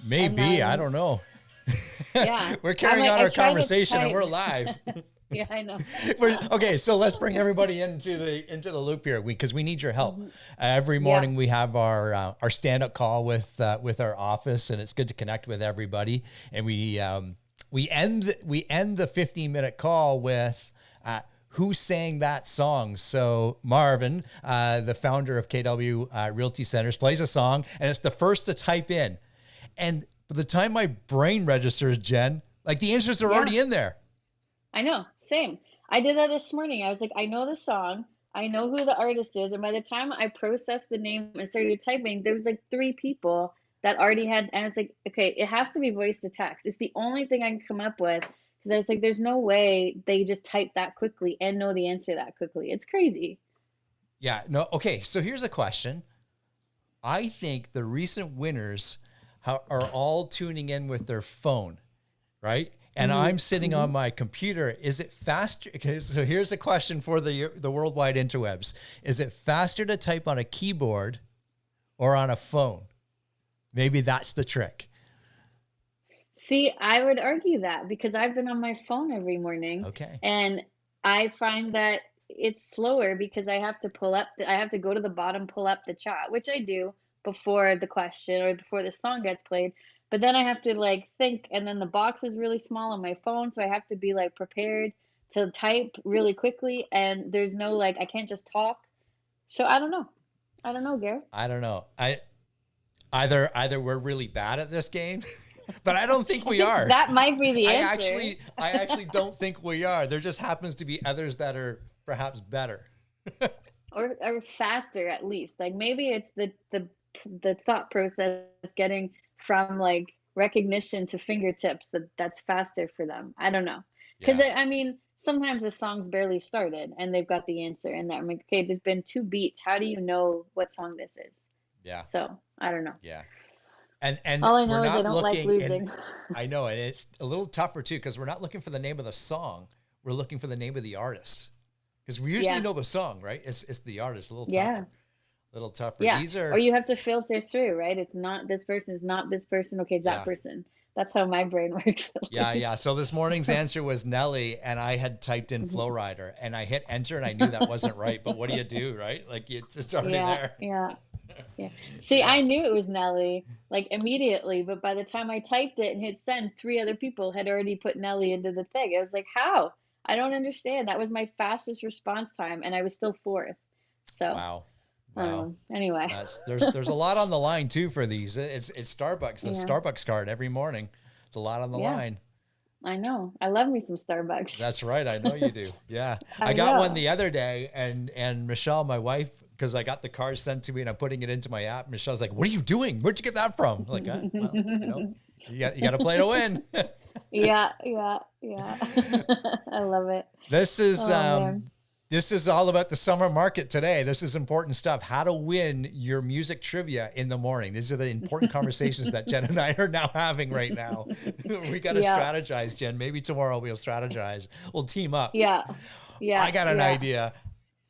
Maybe, then, I don't know. yeah. We're carrying on I our try to conversation and type. we're live. Yeah, I know. Okay, so let's bring everybody into the loop here because we need your help. Every Yeah. morning we have our stand up call with our office, and it's good to connect with everybody. And we end the 15-minute call with who sang that song. So Marvin, the founder of KW Realty Centers, plays a song, and it's the first to type in. And by the time my brain registers, Jen, like the answers are already in there. I know. Same. I did that this morning. I was like, I know the song. I know who the artist is. And by the time I processed the name and started typing, there was like 3 people that already had. And I was like, okay, it has to be voice to text. It's the only thing I can come up with. Because I was like, there's no way they just type that quickly and know the answer that quickly. It's crazy. Yeah. No. Okay. So here's a question. I think the recent winners are all tuning in with their phone, right? And I'm sitting on my computer. Is it faster? Okay, so here's a question for the worldwide interwebs. Is it faster to type on a keyboard or on a phone? Maybe that's the trick. See, I would argue that because I've been on my phone every morning Okay. and I find that it's slower because I have to go to the bottom, pull up the chat, which I do before the question or before the song gets played. But then I have to like think, and then the box is really small on my phone, so I have to be like prepared to type really quickly, and there's no like I can't just talk. So I don't know. I don't know, Gary. I don't know. Either we're really bad at this game, but I don't think we are. That might be the answer. I actually don't think we are. There just happens to be others that are perhaps better. Or faster at least. Like maybe it's the thought process getting from like recognition to fingertips that's faster for them. I don't know. Because Yeah. I mean, sometimes the song's barely started and they've got the answer in there. I'm like, okay, there's been 2 beats. How do you know what song this is? Yeah. So I don't know. Yeah. And All I we're know is I not don't like looking, losing. and I know, and it's a little tougher too, because we're not looking for the name of the song. We're looking for the name of the artist. Because we usually Yeah. know the song, right? It's the artist, a little Yeah. tougher. A little tougher. Yeah. These Or are, you have to filter through, right? It's not this person, it's not this person. Okay, it's that yeah. person. That's how my brain works. At Yeah, least. yeah. So this morning's answer was Nelly, and I had typed in Flow Rider, and I hit enter, and I knew that wasn't right. But what do, right? Like it's already Yeah, there. yeah, yeah. See, Yeah. I knew it was Nelly like immediately, but by the time I typed it and hit send, 3 other people had already put Nelly into the thing. I was like, how? I don't understand. That was my fastest response time, and I was still 4th. So, Wow. Wow. anyway, There's a lot on the line too for these. It's Starbucks, the yeah, Starbucks card every morning. It's a lot on the yeah. line. I know. I love me some Starbucks. That's right. I know you do. Yeah. I I got one know. the other day, and Michelle, my wife, because I got the card sent to me and I'm putting it into my app. Michelle's like, "What are you doing? Where'd you get that from?" I'm like, well, you got to play to win. Yeah, yeah, yeah. I love it. This is Oh man. this is all about the summer market today. This is important stuff. How to win your music trivia in the morning. These are the important conversations that Jen and I are now having right now. We got to Yeah, strategize, Jen. Maybe tomorrow we'll strategize. We'll team up. yeah, yeah, I got an yeah. idea.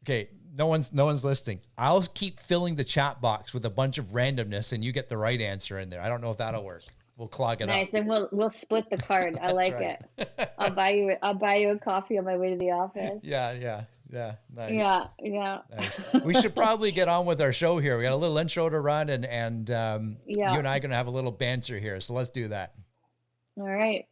Okay, no one's listening. I'll keep filling the chat box with a bunch of randomness, and you get the right answer in there. I don't know if that'll work. We'll clog it up. Nice. Then we'll split the card. I That's like right. it. I'll buy you a coffee on my way to the office. Yeah, yeah, yeah. Nice. Yeah, yeah. Nice. We should probably get on with our show here. We got a little intro to run, and you Yeah. and I are going to have a little banter here. So let's do that. All right.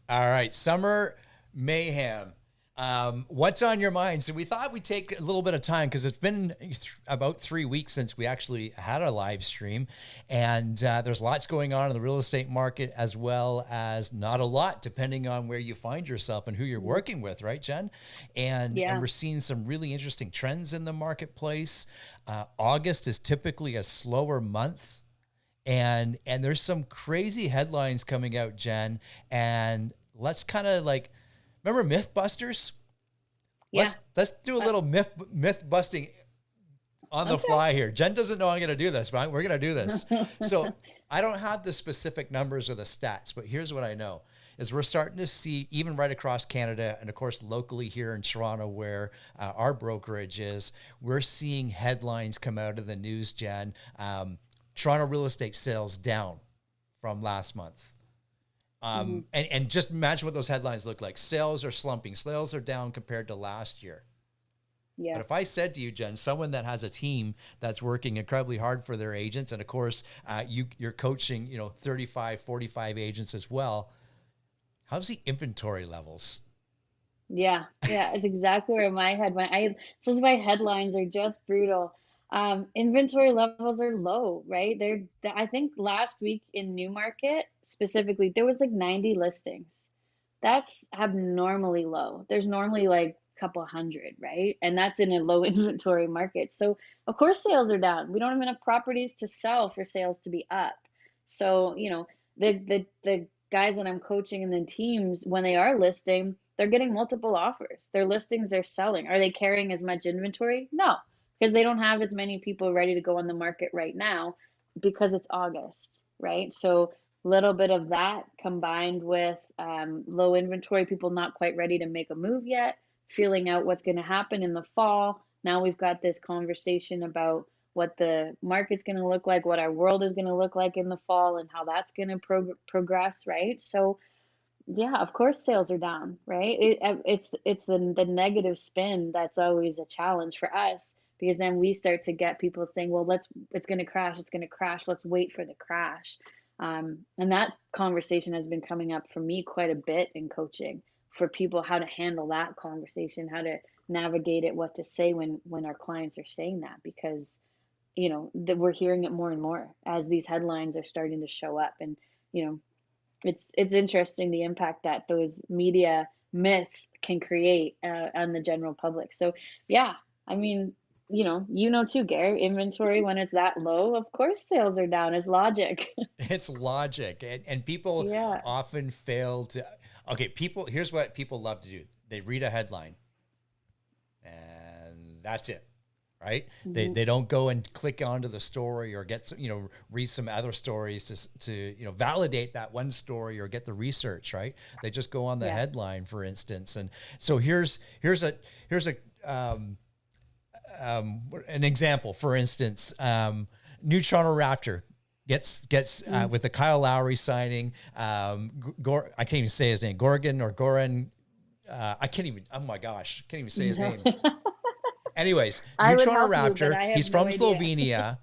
All right, summer mayhem. What's on your mind? So we thought we'd take a little bit of time because it's been about 3 weeks since we actually had a live stream, and there's lots going on in the real estate market as well as not a lot, depending on where you find yourself and who you're working with, right, Jen? And Yeah. we're seeing some really interesting trends in the marketplace. August is typically a slower month. And there's some crazy headlines coming out, Jen. And let's kind of like, remember Mythbusters? Yeah. Let's do a little myth busting. on the fly here. Jen doesn't know I'm going to do this, but we're going to do this. So I don't have the specific numbers or the stats, but here's what I know is we're starting to see, even right across Canada and of course locally here in Toronto where our brokerage is, we're seeing headlines come out of the news, Jen. Toronto real estate sales down from last month. And just imagine what those headlines look like. Sales are slumping. Sales are down compared to last year. Yeah. But if I said to you, Jen, someone that has a team that's working incredibly hard for their agents, and of course, you're coaching, 35, 45 agents as well. How's the inventory levels? Yeah, it's exactly where my head went. Those my headlines are just brutal. Inventory levels are low, right? I think last week in Newmarket specifically, there was like 90 listings. That's abnormally low. There's normally like a couple hundred, right? And that's in a low inventory market. So of course sales are down. We don't have enough properties to sell for sales to be up. So, the guys that I'm coaching and the teams, when they are listing, they're getting multiple offers. Their listings are selling. Are they carrying as much inventory? No, because they don't have as many people ready to go on the market right now because it's August, right? So little bit of that combined with low inventory, people not quite ready to make a move yet, feeling out what's going to happen in the fall. Now we've got this conversation about what the market's going to look like, what our world is going to look like in the fall, and how that's going to progress, right? So yeah, of course sales are down, right? It's the negative spin that's always a challenge for us because then we start to get people saying, well, it's going to crash, it's going to crash, let's wait for the crash. And that conversation has been coming up for me quite a bit in coaching for people, how to handle that conversation, how to navigate it, what to say when our clients are saying that, because that we're hearing it more and more as these headlines are starting to show up. And you know it's interesting the impact that those media myths can create on the general public. So yeah, I mean, too, Gary, inventory when it's that low, of course sales are down. Is logic. It's logic. And people Yeah. often fail to, okay, here's what people love to do. They read a headline and that's it. Right. Mhm. They don't go and click onto the story or get, read some other stories to validate that one story or get the research. Right. They just go on the Yeah. headline, for instance. And so here's an example, for instance, new Toronto Raptor gets with the Kyle Lowry signing, I can't even say his name, Goran. I can't even, oh my gosh, can't even say his name. Anyways, I new would Toronto help you, but Raptor, I have he's no from idea. Slovenia.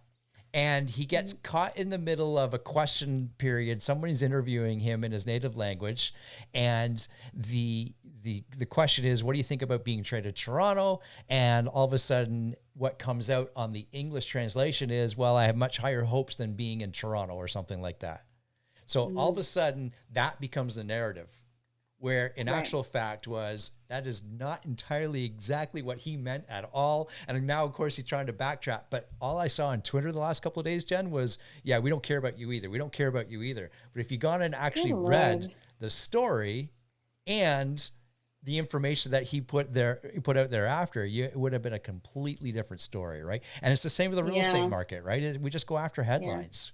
And he gets caught in the middle of a question period. Somebody's interviewing him in his native language. And the question is, what do you think about being traded to Toronto? And all of a sudden, what comes out on the English translation is, well, I have much higher hopes than being in Toronto or something like that. So all of a sudden, that becomes the narrative. Where in Right. actual fact that is not entirely exactly what he meant at all. And now, of course, he's trying to backtrack. But all I saw on Twitter the last couple of days, Jen, was, yeah, we don't care about you either. We don't care about you either. But if you gone and actually Good read Lord. the story and the information that he put out there after, it would have been a completely different story, right? And it's the same with the real Yeah. estate market, right? We just go after headlines.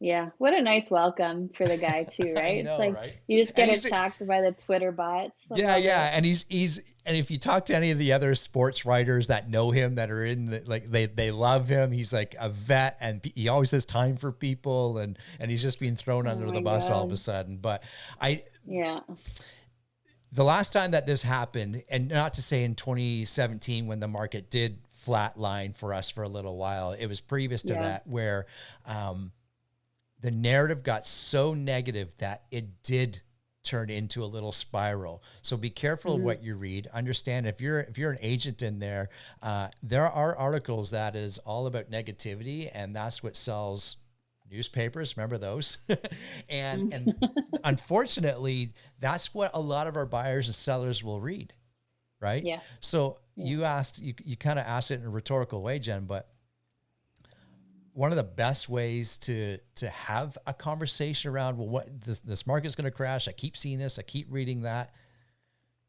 Yeah. What a nice welcome for the guy too, I right? know, It's like right? you just And get he's attacked by the Twitter bots. I Yeah, love yeah, it. and he's and if you talk to any of the other sports writers that know him, that are in they love him. He's like a vet, and he always has time for people, and he's just being thrown Oh under my the bus all of a God. sudden. But Yeah. the last time that this happened, and not to say in 2017 when the market did flatline for us for a little while, it was previous to Yeah. that where the narrative got so negative that it did turn into a little spiral. So be careful of what you read. Understand if you're an agent in there, there are articles that is all about negativity, and that's what sells newspapers. Remember those? and unfortunately, that's what a lot of our buyers and sellers will read, right? Yeah. So Yeah. you kind of asked it in a rhetorical way, Jen, but one of the best ways to have a conversation around, well, what this market's going to crash. I keep seeing this. I keep reading that.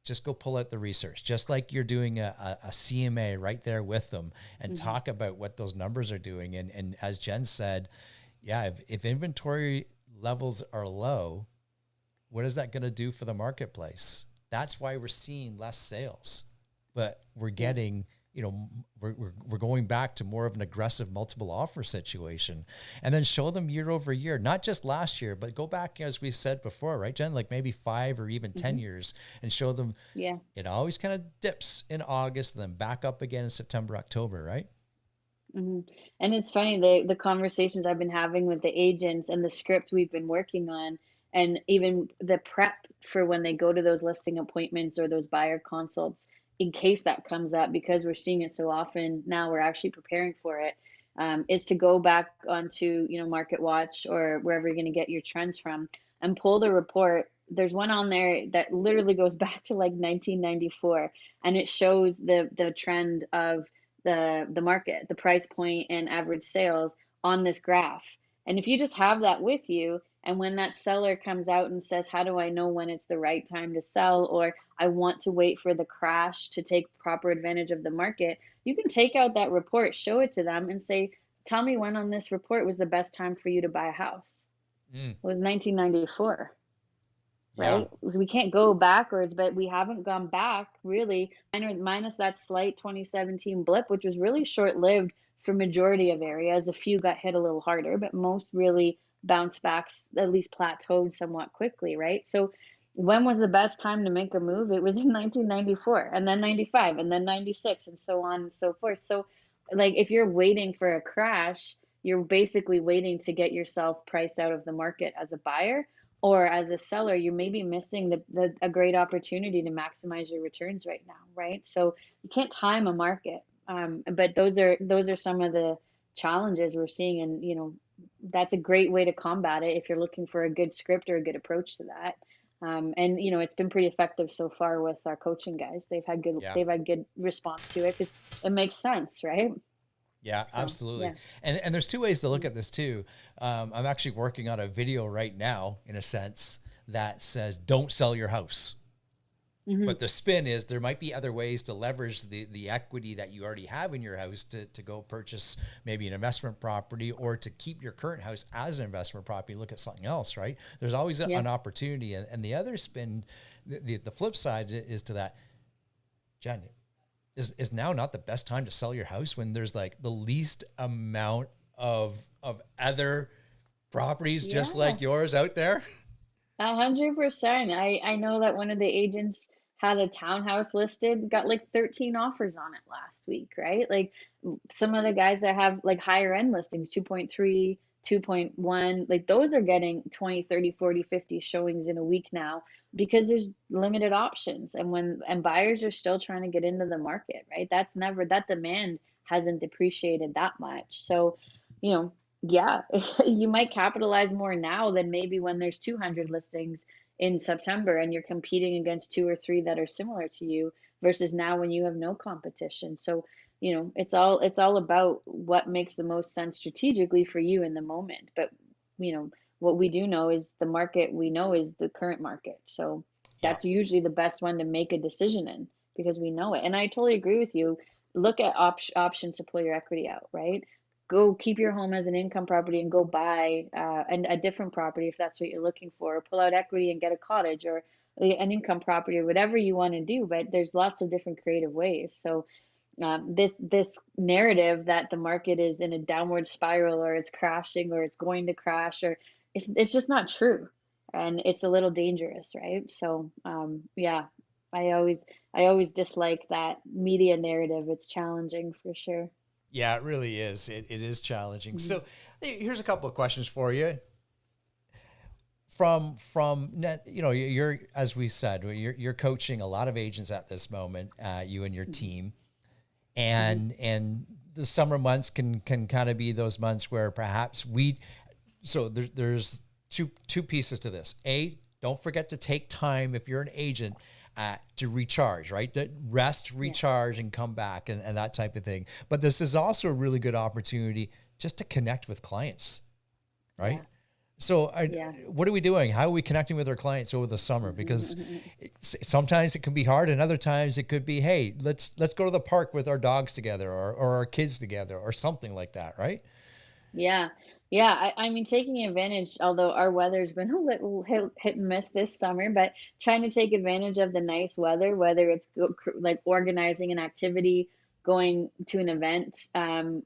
just go pull out the research, just like you're doing a CMA right there with them, and talk about what those numbers are doing. And as Jen said, yeah, if inventory levels are low, what is that going to do for the marketplace? That's why we're seeing less sales, but we're getting, we're going back to more of an aggressive multiple offer situation, and then show them year over year, not just last year, but go back, as we said before, right, Jen, like maybe 5 or even 10 years, and show them, it always kind of dips in August and then back up again in September, October, right? And it's funny, the conversations I've been having with the agents and the script we've been working on, and even the prep for when they go to those listing appointments or those buyer consults, in case that comes up, because we're seeing it so often now, we're actually preparing for it, is to go back onto, Market Watch or wherever you're going to get your trends from, and pull the report. There's one on there that literally goes back to like 1994, and it shows the trend of the market, the price point and average sales on this graph. And if you just have that with you, and when that seller comes out and says, how do I know when it's the right time to sell, or I want to wait for the crash to take proper advantage of the market, you can take out that report, show it to them, and say, tell me when on this report was the best time for you to buy a house. It was 1994. Right? We can't go backwards, but we haven't gone back really, minus that slight 2017 blip, which was really short-lived for majority of areas. A few got hit a little harder, but most really bounced back, at least plateaued somewhat quickly, right? So when was the best time to make a move? It was in 1994, and then 95, and then 96, and so on and so forth. So like if you're waiting for a crash, you're basically waiting to get yourself priced out of the market as a buyer, or as a seller, you may be missing a great opportunity to maximize your returns right now, right? So you can't time a market, but those are some of the challenges we're seeing, and that's a great way to combat it if you're looking for a good script or a good approach to that. And it's been pretty effective so far with our coaching guys. They've had good response to it because it makes sense, right? Yeah, absolutely. And there's two ways to look at this too. I'm actually working on a video right now, in a sense, that says, don't sell your house. But the spin is there might be other ways to leverage the equity that you already have in your house to go purchase maybe an investment property, or to keep your current house as an investment property, look at something else, right? There's always an opportunity. And the other spin, the flip side is to that, Jen, is now not the best time to sell your house when there's like the least amount of other properties just like yours out there? 100%. I know that one of the agents had a townhouse listed, got like 13 offers on it last week, right? Like some of the guys that have like higher end listings, 2.3, 2.1, like those are getting 20, 30, 40, 50 showings in a week now, because there's limited options. And buyers are still trying to get into the market, right? That demand hasn't depreciated that much. So, you know, yeah, you might capitalize more now than maybe when there's 200 listings in September and you're competing against 2 or 3 that are similar to you, versus now when you have no competition. So, it's all about what makes the most sense strategically for you in the moment. But, what we do know is the market we know is the current market. So Yeah. that's usually the best one to make a decision in, because we know it. And I totally agree with you. Look at options to pull your equity out, right? Go keep your home as an income property and go buy a different property if that's what you're looking for. Or pull out equity and get a cottage or an income property, or whatever you want to do. But there's lots of different creative ways. So this narrative that the market is in a downward spiral, or it's crashing, or it's going to crash, or it's just not true, and it's a little dangerous, right? So yeah, I always I always dislike that media narrative. It's challenging for sure. Yeah, it really is. It is challenging. Mhm. So here's a couple of questions for you. From net, you're, as we said, you're coaching a lot of agents at this moment, you and your team, Mhm. and the summer months can kind of be those months where perhaps there's two pieces to this. Don't forget to take time if you're an agent to recharge, right? To rest, Yeah. recharge, and come back, and that type of thing. But this is also a really good opportunity just to connect with clients, right? Yeah. So, Yeah. what are we doing? How are we connecting with our clients over the summer? Because sometimes it can be hard, and other times it could be, hey, let's go to the park with our dogs together, or our kids together, or something like that, right? Yeah. Yeah. I mean, taking advantage, although our weather's been a little hit and miss this summer, but trying to take advantage of the nice weather, whether it's like organizing an activity, going to an event,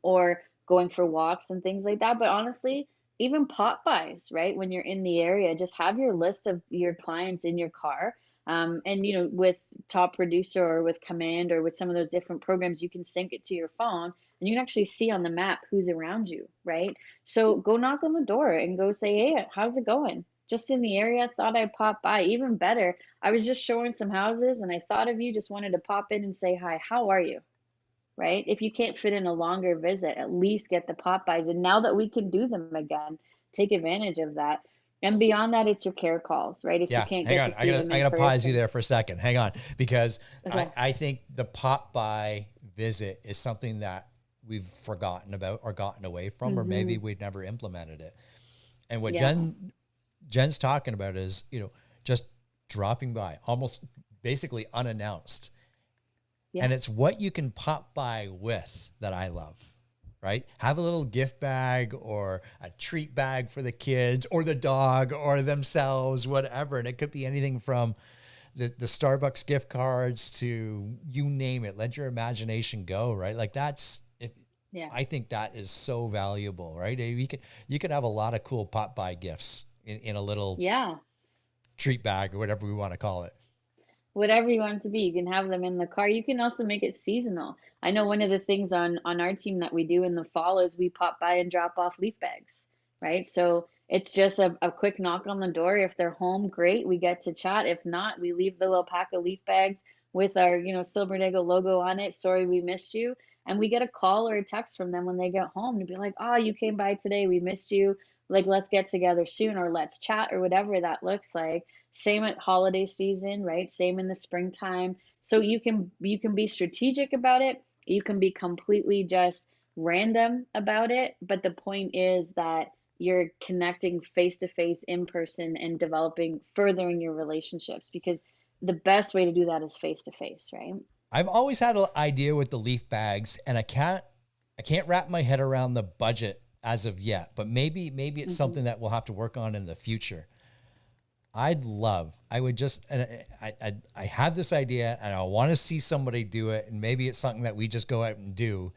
or going for walks and things like that. But honestly, even pop buys, right? When you're in the area, just have your list of your clients in your car. And with Top Producer or with Command or with some of those different programs, you can sync it to your phone and you can actually see on the map who's around you, right? So go knock on the door and go say, hey, how's it going? Just in the area, thought I'd pop by. Even better, I was just showing some houses and I thought of you, just wanted to pop in and say hi. How are you? Right? If you can't fit in a longer visit, at least get the pop bys. And now that we can do them again, take advantage of that. And beyond that, it's your care calls, right? If you Yeah, can't hang get on. to see them I in gotta pause you person. there for a second. Hang on, because Okay. I think the pop by visit is something that we've forgotten about or gotten away from, or maybe Mm-hmm. we've never implemented it. And what Yeah. Jen's talking about is, just dropping by, almost basically unannounced. Yeah. And it's what you can pop by with that I love, right? Have a little gift bag or a treat bag for the kids or the dog or themselves, whatever. And it could be anything from the Starbucks gift cards to you name it. Let your imagination go, right? Like that's it. Yeah. I think that is so valuable, right? You could have a lot of cool pop by gifts in a little Yeah. treat bag or whatever we want to call it. Whatever you want it to be. You can have them in the car. You can also make it seasonal. I know one of the things on our team that we do in the fall is we pop by and drop off leaf bags, right? So it's just a quick knock on the door. If they're home, great, we get to chat. If not, we leave the little pack of leaf bags with our, Silver Nego logo on it. Sorry we missed you. And we get a call or a text from them when they get home to be like, oh, you came by today. We missed you. Like, let's get together soon or let's chat or whatever that looks like. Same at holiday season, right? Same in the springtime. So you can be strategic about it. You can be completely just random about it, but the point is that you're connecting face to face in person and developing furthering your relationships because the best way to do that is face to face, right? I've always had an idea with the leaf bags, and I can't wrap my head around the budget as of yet. But maybe it's Hmm. something that we'll have to work on in the future. I would just, and I have this idea, and I want to see somebody do it, and maybe it's something that we just go out and do.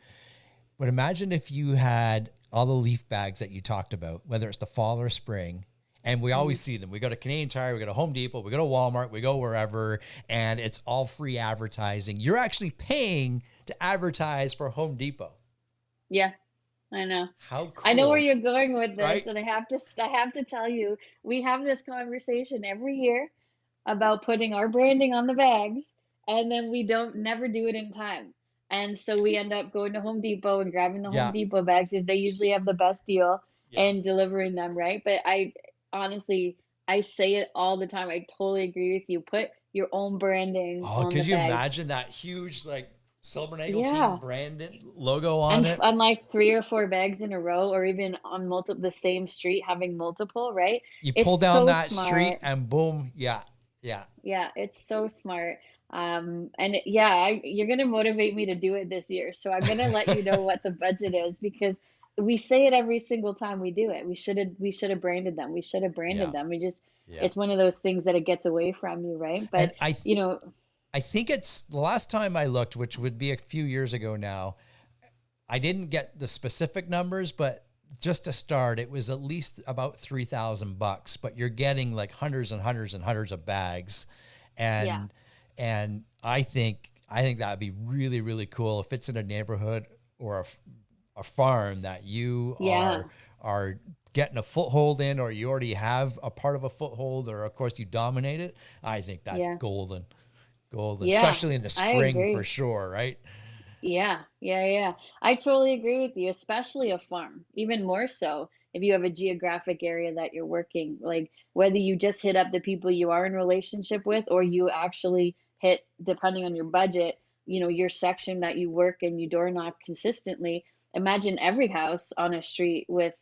But imagine if you had all the leaf bags that you talked about, whether it's the fall or spring, and we Hmm. always see them. We go to Canadian Tire, we go to Home Depot, we go to Walmart, we go wherever, and it's all free advertising. You're actually paying to advertise for Home Depot. Yeah, I know. How I know where cool, you're going with this, right? and I have to tell you, we have this conversation every year about putting our branding on the bags, and then we don't never do it in time. And so we end up going to Home Depot and grabbing the Home Yeah, Depot bags because they usually have the best deal yeah. and delivering them, right? But I honestly, I say it all the time. I totally agree with you. Put your own branding Oh, on the could you bags. imagine that huge like Silver Nagel team Yeah. branded logo on And it? on like three or four bags in a row, or even on multiple the same street having multiple, right? You pull It's down so that street smart. and boom, yeah, yeah. Yeah, it's so smart. Yeah, you're gonna motivate me to do it this year. So I'm gonna let you know what the budget is because we say it every single time we do it. We should have branded them. We should have branded Yeah, them. yeah. It's one of those things that it gets away from you, right? And But you know, I think it's the last time I looked, which would be a few years ago now. I didn't get the specific numbers, but just to start, it was at least about $3,000. But you're getting like hundreds and hundreds and hundreds of bags, yeah, and I think that would be really really cool if it's in a neighborhood or a farm that you yeah, are getting a foothold in, or you already have a part of a foothold, or of course you dominate it. I think that's yeah, golden, yeah. especially in the I spring for agree. sure, right? Yeah, yeah, yeah. I totally agree with you, especially a farm, even more so if you have a geographic area that you're working, like whether you just hit up the people you are in relationship with or you actually hit, depending on your budget, your section that you work and you door knock consistently. Imagine every house on a street with,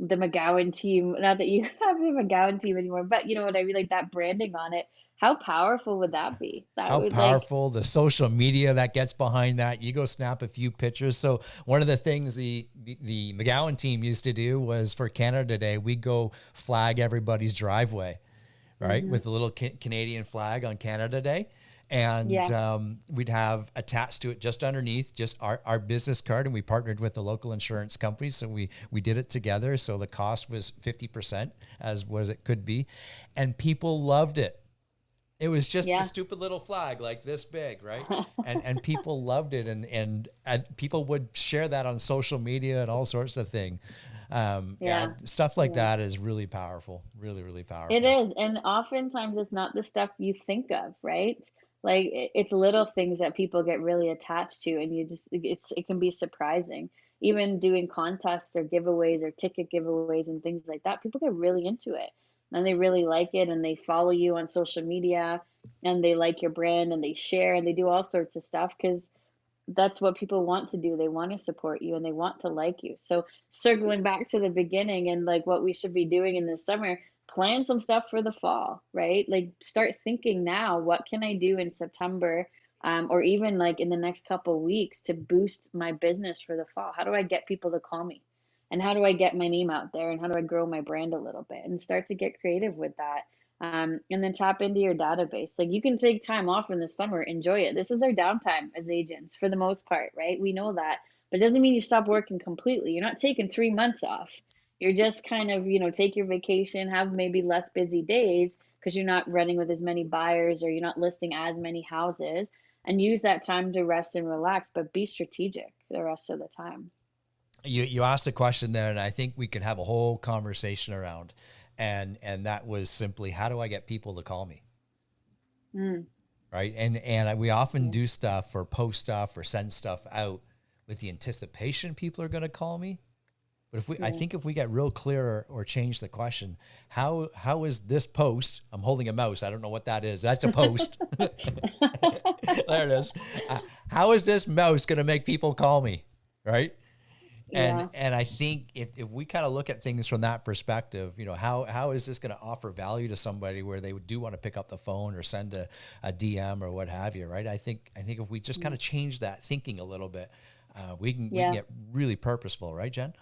the McGowan team, not that you have the McGowan team anymore, but you know what I mean, like that branding on it. How powerful would that be? That How would like, powerful the social media that gets behind that. You go snap a few pictures. So one of the things the McGowan team used to do was for Canada Day, we go flag everybody's driveway, right, hmm with a little Canadian flag on Canada Day. And yeah, we'd have attached to it just underneath just our business card. And we partnered with the local insurance company. So we did it together. So the cost was 50% as was it could be. And people loved it. It was just the yeah. stupid little flag like this big, right? And people loved it, and people would share that on social media and all sorts of things. Yeah, Yeah, stuff like yeah. that is really powerful, really, really It powerful. is, and oftentimes it's not the stuff you think of, right? Like it's little things that people get really attached to, and you just it can be surprising. Even doing contests or giveaways or ticket giveaways and things like that, people get really into it, and they really like it, and they follow you on social media, and they like your brand, and they share, and they do all sorts of stuff because that's what people want to do. They want to support you and they want to like you. So circling back to the beginning and like what we should be doing in the summer, plan some stuff for the fall, right? Like start thinking now, what can I do in September, or even like in the next couple weeks to boost my business for the fall? How do I get people to call me? And how do I get my name out there? And how do I grow my brand a little bit? And start to get creative with that. And then tap into your database. Like you can take time off in the summer, enjoy it. This is our downtime as agents for the most part, right? We know that, but it doesn't mean you stop working completely. You're not taking 3 months off. You're just kind of, take your vacation, have maybe less busy days because you're not running with as many buyers or you're not listing as many houses, and use that time to rest and relax, but be strategic the rest of the time. You asked a question there, and I think we could have a whole conversation around, and that was simply, how do I get people to call me? Mm, Right. And we often yeah. do stuff or post stuff or send stuff out with the anticipation people are going to call me. But I Yeah. think if we get real clear or change the question, how is this post? I'm holding a mouse. I don't know what that is. That's a post. There it is. How is this mouse going to make people call me? Right. And Yeah. and I think if we kind of look at things from that perspective, how is this going to offer value to somebody where they do want to pick up the phone or send a DM or what have you, right? I think if we just kind Mm, of change that thinking a little bit, we can yeah. get really purposeful, right, Jen?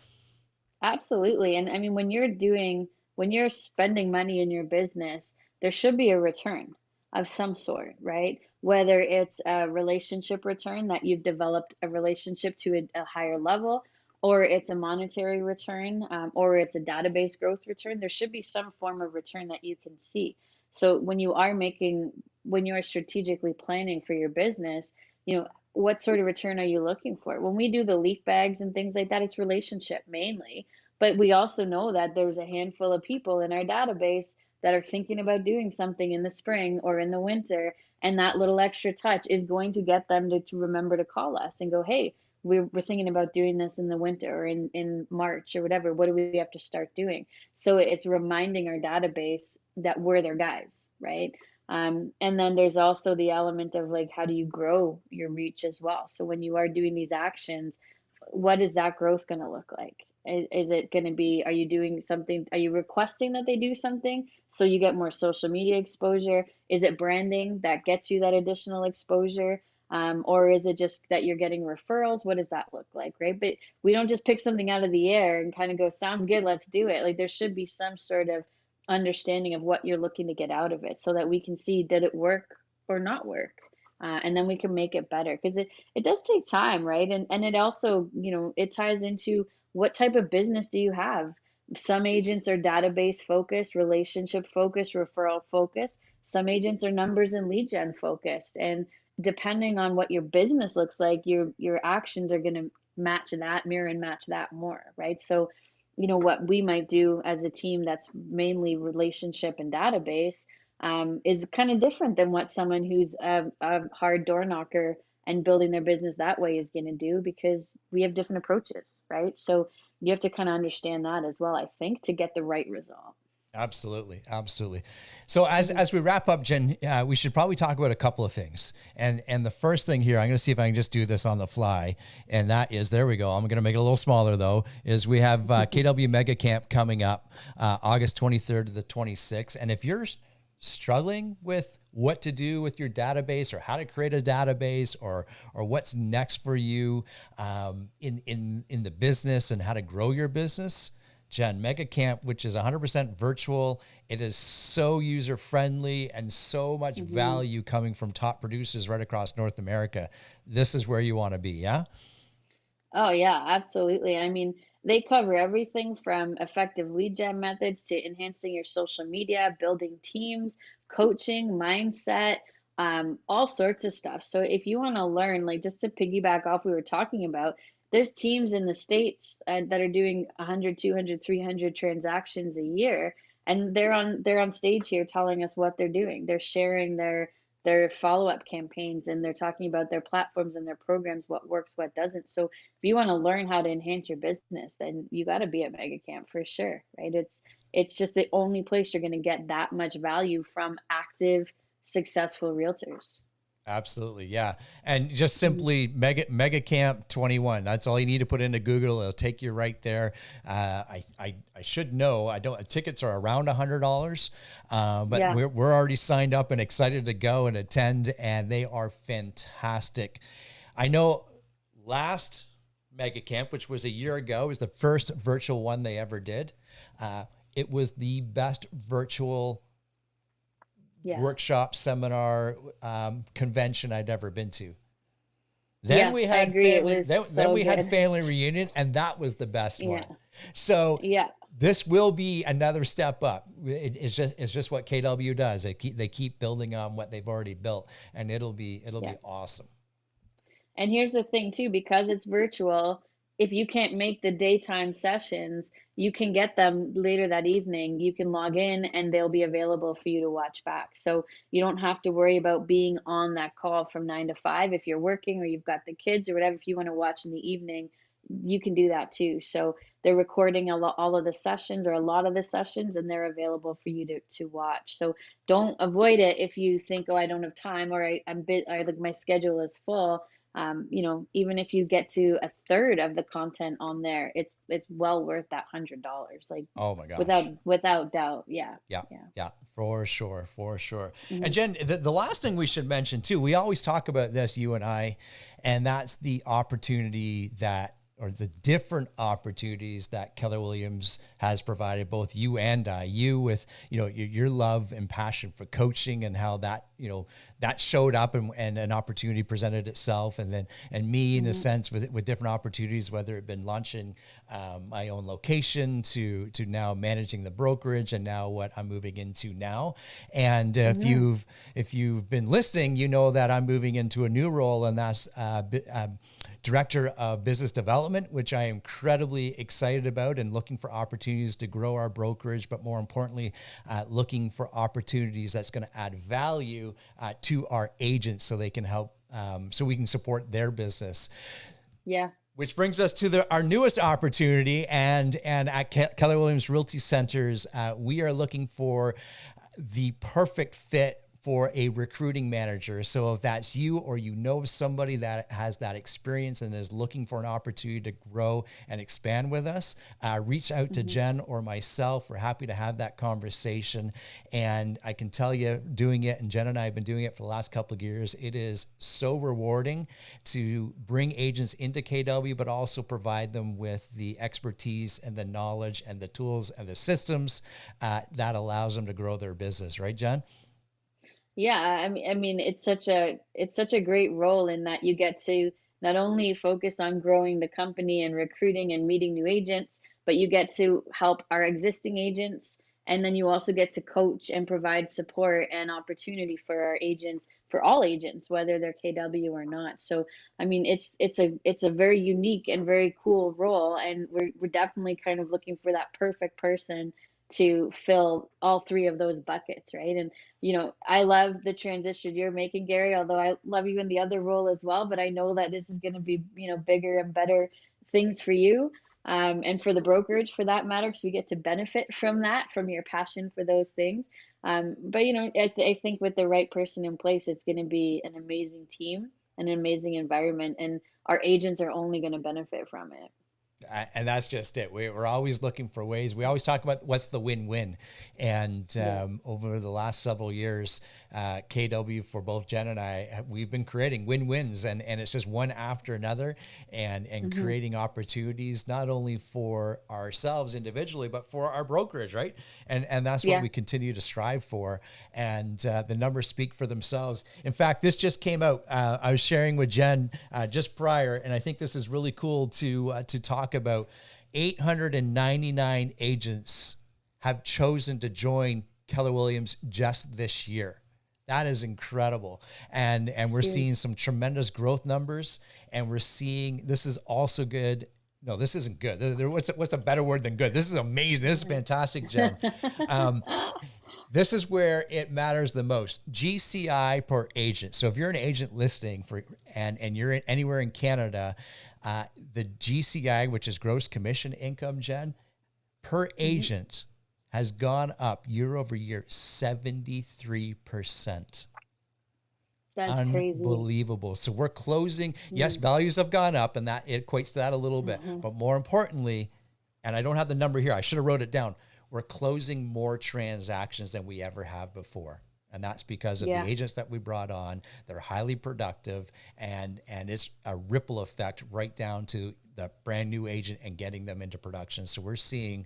Absolutely. And I mean, when you're spending money in your business, there should be a return of some sort, right? Whether it's a relationship return that you've developed a relationship to a higher level, or it's a monetary return, or it's a database growth return, there should be some form of return that you can see. So when you are strategically planning for your business, you know, what sort of return are you looking for? When we do the leaf bags and things like that, it's relationship mainly, but we also know that there's a handful of people in our database that are thinking about doing something in the spring or in the winter. And that little extra touch is going to get them to remember to call us and go, hey, we're thinking about doing this in the winter or in March or whatever. What do we have to start doing? So it's reminding our database that we're their guys, right? And then there's also the element of like, how do you grow your reach as well? So when you are doing these actions, what is that growth going to look like? Is it going to be, are you doing something? Are you requesting that they do something so you get more social media exposure? Is it branding that gets you that additional exposure? Or is it just that you're getting referrals? What does that look like, right? But we don't just pick something out of the air and kind of go, sounds good, let's do it. Like there should be some sort of understanding of what you're looking to get out of it so that we can see, did it work or not work? And then we can make it better because it does take time, right? And it also, it ties into what type of business do you have? Some agents are database focused, relationship focused, referral focused. Some agents are numbers and lead gen focused. And depending on what your business looks like, your actions are going to match that, mirror and match that more, right? So, what we might do as a team that's mainly relationship and database, is kind of different than what someone who's a hard door knocker and building their business that way is going to do because we have different approaches, right? So you have to kind of understand that as well, I think, to get the right result. Absolutely, absolutely. So as we wrap up, Jen, we should probably talk about a couple of things. And the first thing here, I'm going to see if I can just do this on the fly, and that is, there we go. I'm going to make it a little smaller though. Is we have KW Mega Camp coming up August 23rd to the 26th, and if you're struggling with what to do with your database or how to create a database or what's next for you in the business and how to grow your business, Jen, Mega Camp, which is 100% virtual, it is so user friendly and so much value coming from top producers right across North America. This is where you want to be, yeah? Oh yeah, absolutely. I mean, they cover everything from effective lead gen methods to enhancing your social media, building teams, coaching, mindset, all sorts of stuff. So if you want to learn, like just to piggyback off we were talking about, there's teams in the States that are doing 100, 200, 300 transactions a year, and they're on stage here telling us what they're doing. They're sharing their follow-up campaigns, and they're talking about their platforms and their programs, what works, what doesn't. So if you want to learn how to enhance your business, then you got to be at Mega Camp for sure, right? It's just the only place you're going to get that much value from active, successful realtors. Absolutely, yeah. And just Mhm. simply Mega Camp 21. That's all you need to put into Google. It'll take you right there. I should know. I don't. Tickets are around $100, but Yeah. we're already signed up and excited to go and attend. And they are fantastic. I know last Mega Camp, which was a year ago, was the first virtual one they ever did. It was the best virtual Yeah. workshop, seminar, convention I'd ever been to. Then Yeah, we I had agree. It family. was Then so we had good. family reunion, and that was the best Yeah. one. So Yeah. this will be another step up. It's just what KW does. They keep building on what they've already built, and it'll Yeah. be awesome. And here's the thing too, because it's virtual, if you can't make the daytime sessions, you can get them later that evening. You can log in and they'll be available for you to watch back. So you don't have to worry about being on that call from 9 to 5 if you're working or you've got the kids or whatever. If you want to watch in the evening, you can do that too. So they're recording all of the sessions or a lot of the sessions, and they're available for you to watch. So don't avoid it if you think, oh, I don't have time, or I like my schedule is full. Even if you get to a third of the content on there, it's well worth that $100, like Oh my without gosh. without doubt. Yeah, Yeah, yeah. yeah, for sure, for sure. And Hmm. Jen, the last thing we should mention too, we always talk about this, you and I, and that's the opportunity that, or the different opportunities that Keller Williams has provided both you and I. You with your love and passion for coaching and how that that showed up and an opportunity presented itself, and then and me in a Hmm. sense with different opportunities, whether it been launching my own location to now managing the brokerage and now what I'm moving into now. And Hmm. if you've been listening, you know that I'm moving into a new role, and that's Director of Business Development, which I am incredibly excited about and looking for opportunities to grow our brokerage, but more importantly, looking for opportunities that's going to add value to our agents so they can help, so we can support their business. Yeah. Which brings us to our newest opportunity, and at Keller Williams Realty Centers, we are looking for the perfect fit for a recruiting manager. So if that's you or you know somebody that has that experience and is looking for an opportunity to grow and expand with us, reach out to Hmm. Jen or myself. We're happy to have that conversation. And I can tell you, doing it, and Jen and I have been doing it for the last couple of years, it is so rewarding to bring agents into KW, but also provide them with the expertise and the knowledge and the tools and the systems that allows them to grow their business. Right, Jen? Yeah, I mean, it's such a great role in that you get to not only focus on growing the company and recruiting and meeting new agents, but you get to help our existing agents, and then you also get to coach and provide support and opportunity for our agents, for all agents, whether they're KW or not. So, I mean, it's a very unique and very cool role, and we're definitely kind of looking for that perfect person to fill all three of those buckets, right? And I love the transition you're making, Gary, although I love you in the other role as well. But I know that this is going to be, bigger and better things for you. and for the brokerage for that matter, because we get to benefit from that, from your passion for those things. But I think with the right person in place, it's going to be an amazing team, an amazing environment, and our agents are only going to benefit from it. And that's just it. We're always looking for ways. We always talk about what's the win-win. And over the last several years, KW, for both Jen and I, we've been creating win-wins, and it's just one after another, and creating opportunities not only for ourselves individually, but for our brokerage, right? And that's what we continue to strive for. And the numbers speak for themselves. In fact, this just came out. I was sharing with Jen just prior, and I think this is really cool to talk about. 899 agents have chosen to join Keller Williams just this year. That is incredible. And we're seeing some tremendous growth numbers, and we're seeing, this is also good. No, this isn't good. What's a better word than good? This is amazing. This is fantastic, Jen. This is where it matters the most. GCI per agent. So if you're an agent listening and you're anywhere in Canada, the GCI, which is gross commission income, Jen, per agent has gone up year over year 73%. That's unbelievable. Crazy. So we're closing. Yes, values have gone up, and that it equates to that a little bit. But more importantly, and I don't have the number here, I should have wrote it down. We're closing more transactions than we ever have before. And that's because of the agents that we brought on. They're highly productive, and it's a ripple effect right down to the brand new agent and getting them into production. So we're seeing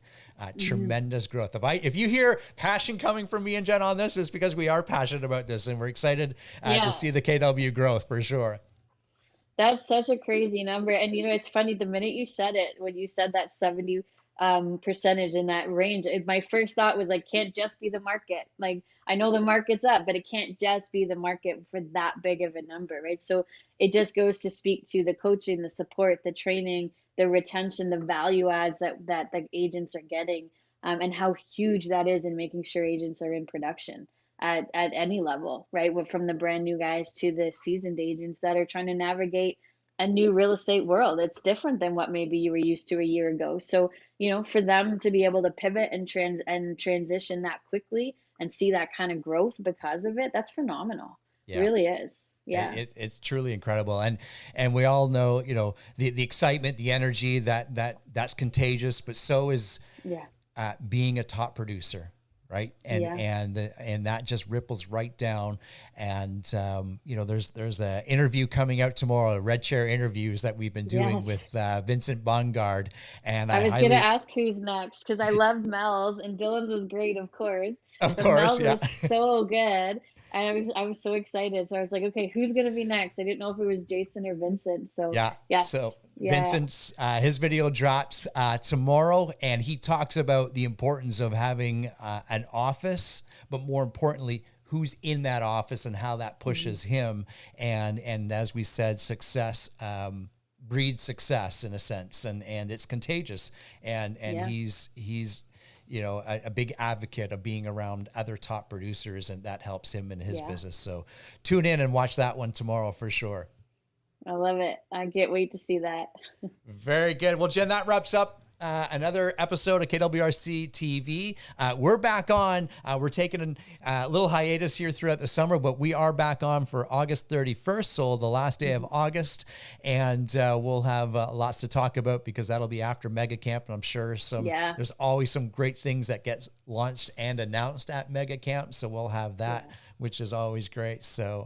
tremendous growth. If you hear passion coming from me and Jen on this, it's because we are passionate about this, and we're excited to see the KW growth for sure. That's such a crazy number. And it's funny, the minute you said it, when you said that 70 percentage in that range, my first thought was like, can't just be the market. Like, I know the market's up, but it can't just be the market for that big of a number, right? So it just goes to speak to the coaching, the support, the training, the retention, the value adds that the agents are getting, and how huge that is in making sure agents are in production at any level, right? From the brand new guys to the seasoned agents that are trying to navigate a new real estate world. It's different than what maybe you were used to a year ago. So, for them to be able to pivot and transition that quickly and see that kind of growth because of it, that's phenomenal. It really is. Yeah. It's truly incredible. And we all know, the excitement, the energy that's contagious, but so is being a top producer. Right. And that just ripples right down. And, there's an interview coming out tomorrow, Red Chair interviews that we've been doing with Vincent Bongard. And I was going to ask who's next, because I loved Mel's, and Dylan's was great, of course. Mel's was so good. And I was so excited. So I was like, okay, who's going to be next? I didn't know if it was Jason or Vincent. So So Vincent's, his video drops tomorrow, and he talks about the importance of having an office, but more importantly, who's in that office and how that pushes him. And as we said, success breeds success in a sense, and it's contagious. And he's a big advocate of being around other top producers, and that helps him in his business. So tune in and watch that one tomorrow for sure. I love it. I can't wait to see that. Very good. Well, Jen, that wraps up another episode of KWRC TV. We're back on. We're taking a little hiatus here throughout the summer, but we are back on for August 31st, so the last day of August, and we'll have lots to talk about because that'll be after Mega Camp, and I'm sure there's always some great things that get launched and announced at Mega Camp, so we'll have that, which is always great. So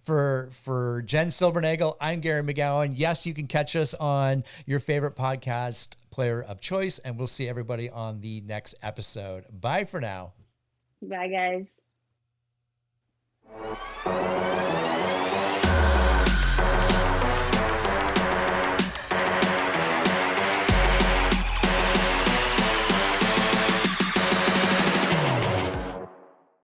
for Jen Silbernagel, I'm Gary McGowan. Yes, you can catch us on your favorite podcast player of choice, and we'll see everybody on the next episode. Bye for now. Bye, guys.